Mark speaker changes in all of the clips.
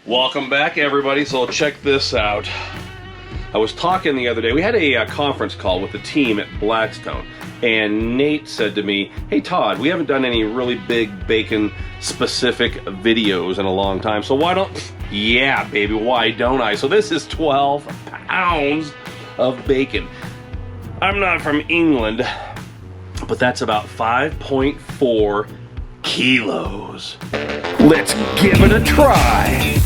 Speaker 1: Welcome back, everybody. So check this out. I was talking the other day. We had a conference call with the team at Blackstone, and Nate said to me, "Hey Todd, we haven't done any really big bacon-specific videos in a long time. So why don't?" Yeah, baby, why don't I? So this is 12 pounds of bacon. I'm not from England, but that's about 5.4 kilos. Let's give it a try.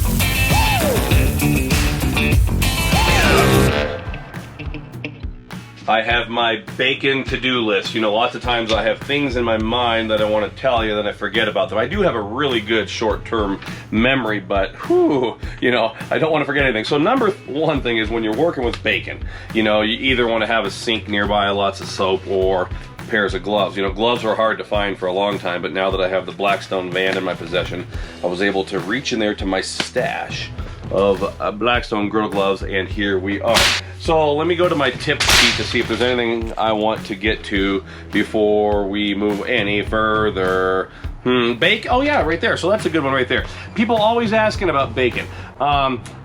Speaker 1: I have my bacon to-do list. You know, lots of times I have things in my mind that I want to tell you, then I forget about them. I do have a really good short-term memory, but whew, you know, I don't want to forget anything. So number one thing is when you're working with bacon, you know, you either want to have a sink nearby, lots of soap, or pairs of gloves. You know, gloves were hard to find for a long time, but now that I have the Blackstone van in my possession, I was able to reach in there to my stash of Blackstone Griddle gloves, and here we are. So let me go to my tip sheet to see if there's anything I want to get to before we move any further. Bacon, oh yeah, right there. So that's a good one right there. People always asking about bacon.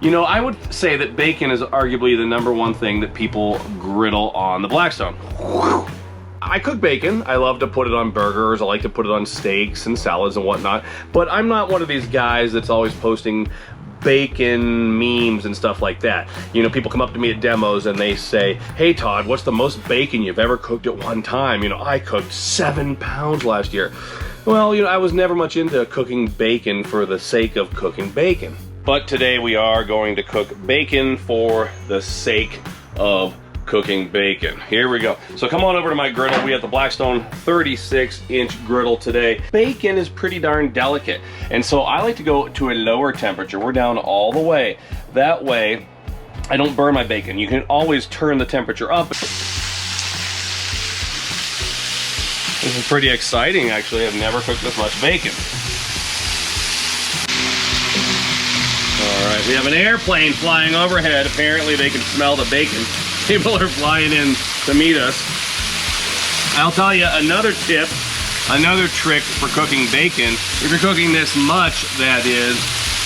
Speaker 1: You know, I would say that bacon is arguably the #1 thing that people griddle on the Blackstone. I cook bacon. I love to put it on burgers. I like to put it on steaks and salads and whatnot. But I'm not one of these guys that's always posting bacon memes and stuff like that. You know, people come up to me at demos and they say, "Hey Todd, what's the most bacon you've ever cooked at one time?" You know, I cooked 7 pounds last year. Well, you know, I was never much into cooking bacon for the sake of cooking bacon. But today we are going to cook bacon for the sake of cooking bacon. Here we go. So come on over to my griddle. We have the Blackstone 36-inch griddle today. Bacon is pretty darn delicate, and so I like to go to a lower temperature. We're down all the way. That way, I don't burn my bacon. You can always turn the temperature up. This is pretty exciting, actually. I've never cooked this much bacon. All right, we have an airplane flying overhead. Apparently they can smell the bacon. People are flying in to meet us. I'll tell you another tip, another trick for cooking bacon. If you're cooking this much, that is,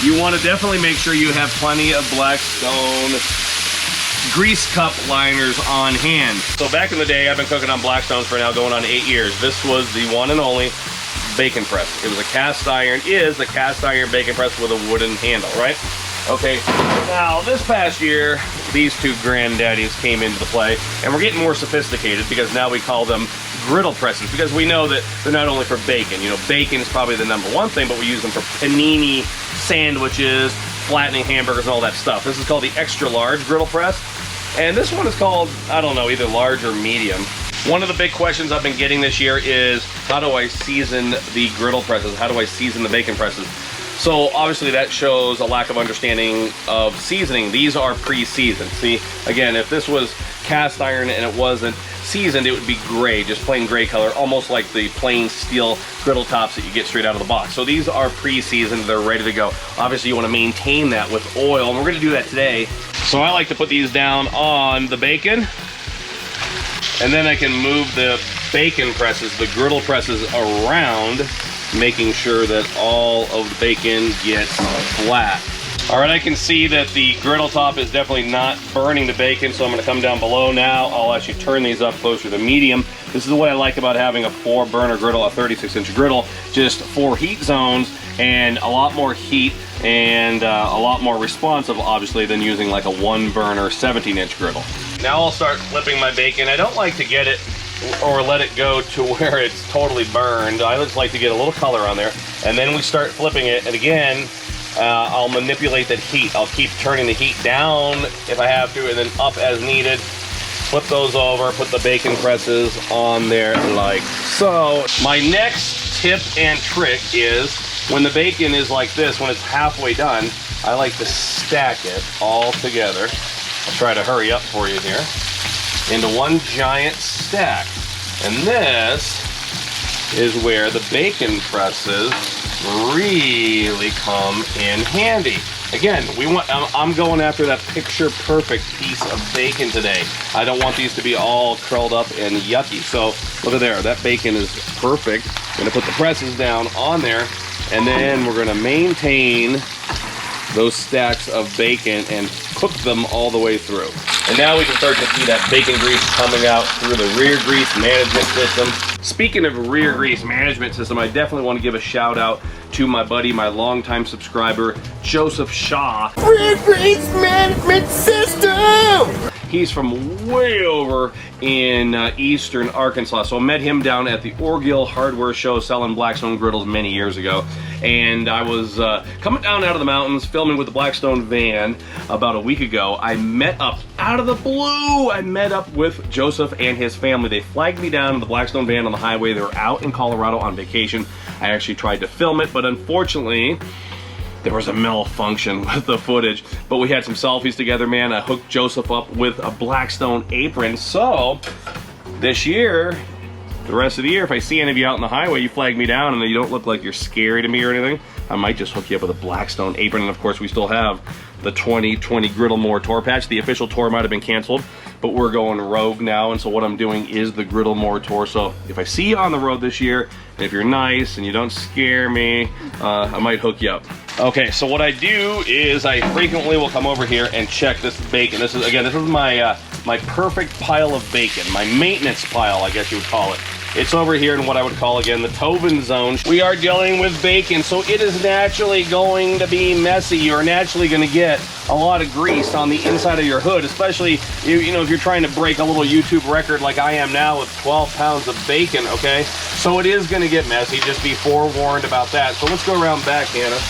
Speaker 1: you want to definitely make sure you have plenty of Blackstone grease cup liners on hand. So back in the day, I've been cooking on Blackstones for now going on 8 years. This was the one and only bacon press. It was a cast iron, is a cast iron bacon press with a wooden handle, right? Okay, now this past year, these two granddaddies came into the play, and we're getting more sophisticated because now we call them griddle presses, because we know that they're not only for bacon. You know, bacon is probably the #1 thing, but we use them for panini sandwiches, flattening hamburgers, and all that stuff. This is called the extra large griddle press, and this one is called, I don't know, either large or medium. One of the big questions I've been getting this year is, how do I season the griddle presses? How do I season the bacon presses? So obviously that shows a lack of understanding of seasoning. These are pre-seasoned. See, again, if this was cast iron and it wasn't seasoned, it would be gray, just plain gray color, almost like the plain steel griddle tops that you get straight out of the box. So these are pre-seasoned, they're ready to go. Obviously you want to maintain that with oil, and we're going to do that today. So I like to put these down on the bacon, and then I can move the bacon presses, the griddle presses around, making sure that all of the bacon gets flat. All right, I can see that the griddle top is definitely not burning the bacon, so I'm gonna come down below now. I'll actually turn these up closer to medium. This is what I like about having a 4-burner griddle, a 36-inch griddle, just 4 heat zones, and a lot more heat and a lot more responsive, obviously, than using like a 1-burner 17-inch griddle. Now I'll start flipping my bacon. I don't like to get it or let it go to where it's totally burned. I just like to get a little color on there, and then we start flipping it, and again, I'll manipulate that heat. I'll keep turning the heat down if I have to, and then up as needed. Flip those over, put the bacon presses on there like so. My next tip and trick is when the bacon is like this, when it's halfway done, I like to stack it all together. I'll try to hurry up for you here. Into one giant stack. And this is where the bacon presses really come in handy. Again, I'm going after that picture perfect piece of bacon today. I don't want these to be all curled up and yucky. So look at there, that bacon is perfect. I'm gonna put the presses down on there, and then we're gonna maintain those stacks of bacon and cook them all the way through. And now we can start to see that bacon grease coming out through the rear grease management system. Speaking of rear grease management system, I definitely want to give a shout out to my buddy, my longtime subscriber, Joseph Shaw.
Speaker 2: Rear grease management system!
Speaker 1: He's from way over in eastern Arkansas. So I met him down at the Orgill Hardware Show selling Blackstone Griddles many years ago. And I was coming down out of the mountains filming with the Blackstone van about a week ago. I met up, out of the blue, I met up with Joseph and his family. They flagged me down in the Blackstone van on the highway. They were out in Colorado on vacation. I actually tried to film it, but unfortunately, there was a malfunction with the footage, but we had some selfies together, man. I hooked Joseph up with a Blackstone apron. So this year, the rest of the year, if I see any of you out on the highway, you flag me down and you don't look like you're scary to me or anything, I might just hook you up with a Blackstone apron. And of course, we still have the 2020 Griddle More Tour patch. The official tour might have been canceled, but we're going rogue now. And so what I'm doing is the Griddle More Tour. So if I see you on the road this year, and if you're nice and you don't scare me, I might hook you up. Okay, so what I do is I frequently will come over here and check this bacon. This is, again, this is my my perfect pile of bacon, my maintenance pile, I guess you would call it. It's over here in what I would call, again, the Toven zone. We are dealing with bacon, so it is naturally going to be messy. You're naturally going to get a lot of grease on the inside of your hood, especially you know, if you're trying to break a little YouTube record like I am now with 12 pounds of bacon, okay? So it is going to get messy. Just be forewarned about that. So let's go around back, Hannah.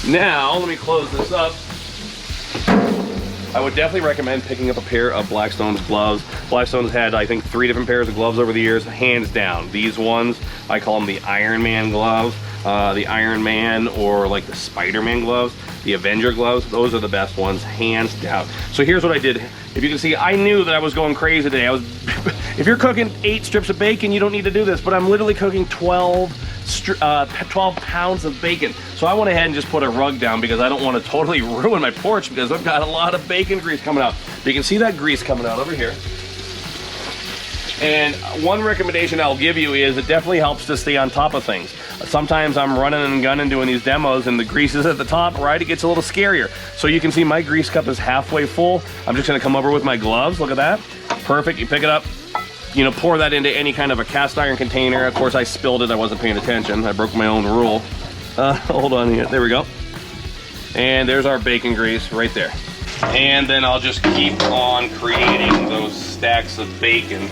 Speaker 1: Now, let me close this up. I would definitely recommend picking up a pair of Blackstone's gloves. Blackstone's had, I think, 3 different pairs of gloves over the years, hands down. These ones, I call them the Iron Man gloves. The Iron Man, or like the Spider-Man gloves, the Avenger gloves, those are the best ones, hands down. So here's what I did. If you can see, I knew that I was going crazy today. If you're cooking 8 strips of bacon, you don't need to do this, but I'm literally cooking 12 pounds of bacon. So I went ahead and just put a rug down because I don't want to totally ruin my porch because I've got a lot of bacon grease coming out. You can see that grease coming out over here. And one recommendation I'll give you is it definitely helps to stay on top of things. Sometimes I'm running and gunning doing these demos and the grease is at the top, right? It gets a little scarier. So you can see my grease cup is halfway full. I'm just gonna come over with my gloves, look at that. Perfect, you pick it up, you know, pour that into any kind of a cast iron container. Of course, I spilled it, I wasn't paying attention. I broke my own rule. Hold on here, there we go. And there's our bacon grease right there. And then I'll just keep on creating those stacks of bacon.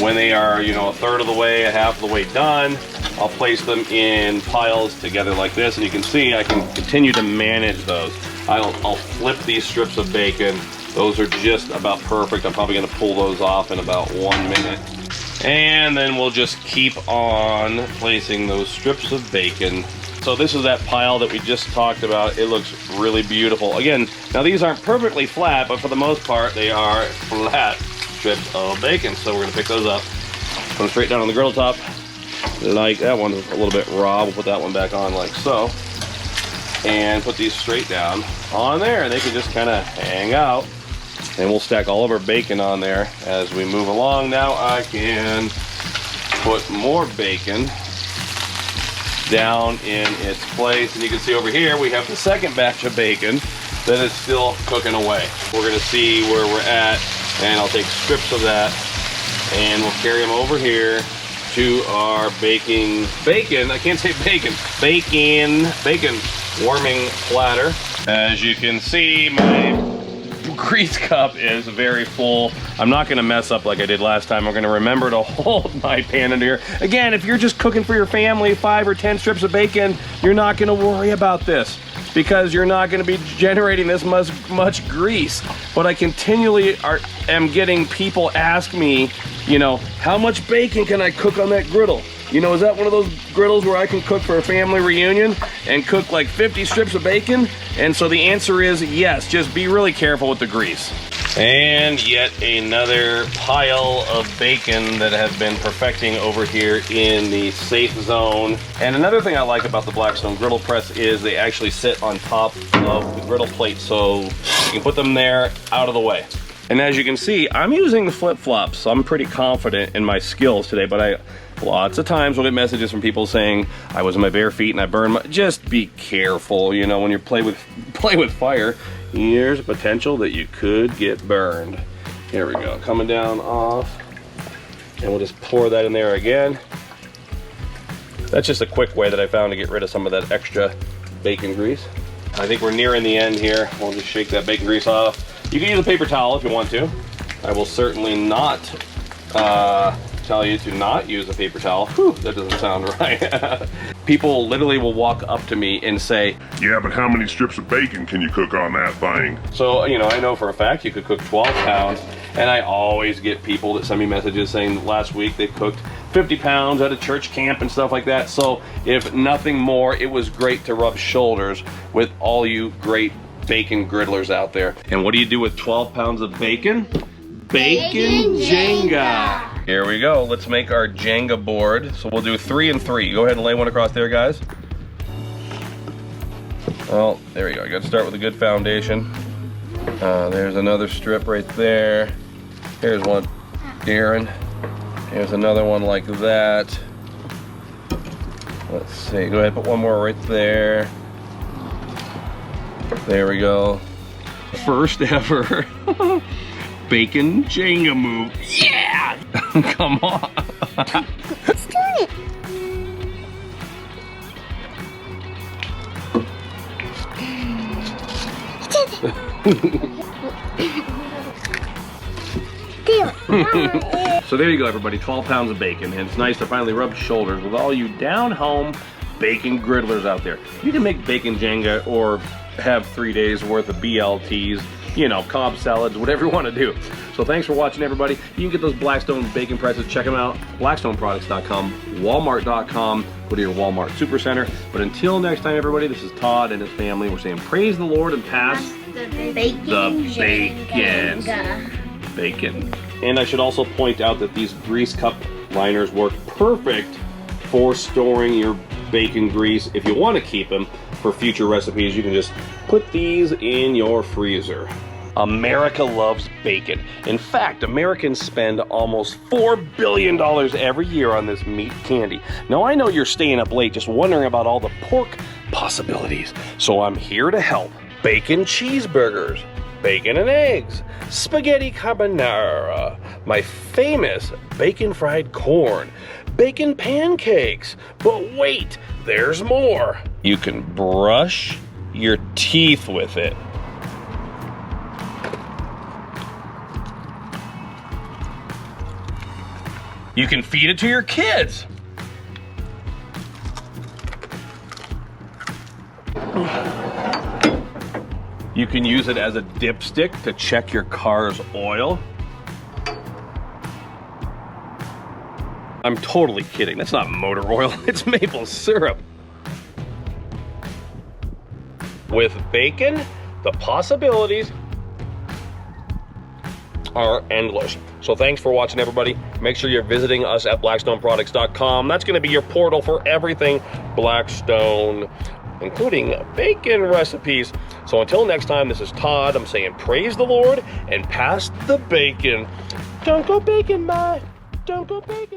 Speaker 1: When they are, you know, a third of the way, a half of the way done, I'll place them in piles together like this, and you can see I can continue to manage those. I'll flip these strips of bacon. Those are just about perfect. I'm probably gonna pull those off in about 1 minute. And then we'll just keep on placing those strips of bacon. So this is that pile that we just talked about. It looks really beautiful. Again, now these aren't perfectly flat, but for the most part, they are flat strips of bacon. So we're gonna pick those up, put them straight down on the griddle top. Like that one's a little bit raw. We'll put that one back on like so. And put these straight down on there. They can just kind of hang out. And we'll stack all of our bacon on there as we move along. Now I can put more bacon down in its place. And you can see over here we have the second batch of bacon that is still cooking away. We're gonna see where we're at, and I'll take strips of that and we'll carry them over here to our bacon, I can't say bacon warming platter. As you can see, my grease cup is very full. I'm not gonna mess up like I did last time. I'm gonna remember to hold my pan in here. Again, if you're just cooking for your family 5 or 10 strips of bacon, you're not gonna worry about this because you're not gonna be generating this much grease. But I continually am getting people ask me, you know, how much bacon can I cook on that griddle? You know, is that one of those griddles where I can cook for a family reunion and cook like 50 strips of bacon? And so the answer is yes, just be really careful with the grease. And yet another pile of bacon that has been perfecting over here in the safe zone. And another thing I like about the Blackstone griddle press is they actually sit on top of the griddle plate, so you can put them there out of the way. And as you can see, I'm using the flip-flops, so I'm pretty confident in my skills today, but lots of times we'll get messages from people saying I was in my bare feet and I burned my, just be careful, you know, when you play with fire, there's a potential that you could get burned. Here we go, coming down off, and we'll just pour that in there again. That's just a quick way that I found to get rid of some of that extra bacon grease. I think we're nearing the end here. We'll just shake that bacon grease off. You can use a paper towel if you want to. I will certainly not tell you to not use a paper towel. Whew, that doesn't sound right. People literally will walk up to me and say,
Speaker 3: yeah, but how many strips of bacon can you cook on that thing?
Speaker 1: So, you know, I know for a fact you could cook 12 pounds, and I always get people that send me messages saying that last week they cooked 50 pounds at a church camp and stuff like that. So, if nothing more, it was great to rub shoulders with all you great bacon griddlers out there. And what do you do with 12 pounds of bacon? Bacon Jenga. Here we go. Let's make our Jenga board. So we'll do 3 and 3. Go ahead and lay one across there, guys. Well, there we go. You got to start with a good foundation. There's another strip right there. Here's one, Darren. Here's another one like that. Let's see. Go ahead and put one more right there. There we go. First ever bacon Jenga move. Yeah! Come on.
Speaker 2: Let's do it.
Speaker 1: So there you go, everybody. 12 pounds of bacon. And it's nice to finally rub shoulders with all you down-home bacon griddlers out there. You can make bacon Jenga or have 3 days worth of BLTs, you know, Cobb salads, whatever you want to do. So thanks for watching, everybody. You can get those Blackstone bacon presses. Check them out. BlackstoneProducts.com, Walmart.com. Go to your Walmart Supercenter. But until next time, everybody, this is Todd and his family. We're saying praise the Lord and pass
Speaker 4: the bacon.
Speaker 1: Bacon. And I should also point out that these grease cup liners work perfect for storing your bacon grease. If you want to keep them for future recipes, you can just put these in your freezer. America loves bacon. In fact, Americans spend almost $4 billion every year on this meat candy. Now, I know you're staying up late just wondering about all the pork possibilities, so I'm here to help. Bacon cheeseburgers, bacon and eggs, spaghetti carbonara, my famous bacon fried corn, bacon pancakes. But wait, there's more. You can brush your teeth with it. You can feed it to your kids. You can use it as a dipstick to check your car's oil. I'm totally kidding. That's not motor oil. It's maple syrup. With bacon, the possibilities are endless. So thanks for watching, everybody. Make sure you're visiting us at BlackstoneProducts.com. That's going to be your portal for everything Blackstone, including bacon recipes. So until next time, this is Todd. I'm saying praise the Lord and pass the bacon. Don't go bacon, bye. Don't go bacon.